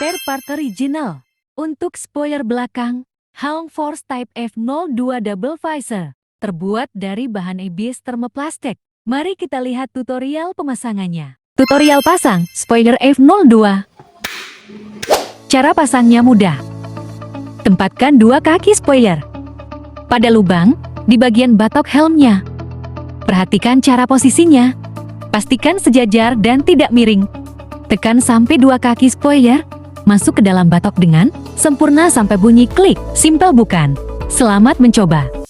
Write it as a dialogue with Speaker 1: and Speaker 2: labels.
Speaker 1: spare part original. Untuk spoiler belakang, Hong Force Type F02 Double Visor, terbuat dari bahan ABS termoplastik. Mari kita lihat tutorial pemasangannya. Tutorial pasang spoiler F02. Cara pasangnya mudah. Tempatkan dua kaki spoiler pada lubang di bagian batok helmnya. Perhatikan cara posisinya. Pastikan sejajar dan tidak miring. Tekan sampai dua kaki spoiler masuk ke dalam batok dengan sempurna sampai bunyi klik. Simpel bukan? Selamat mencoba.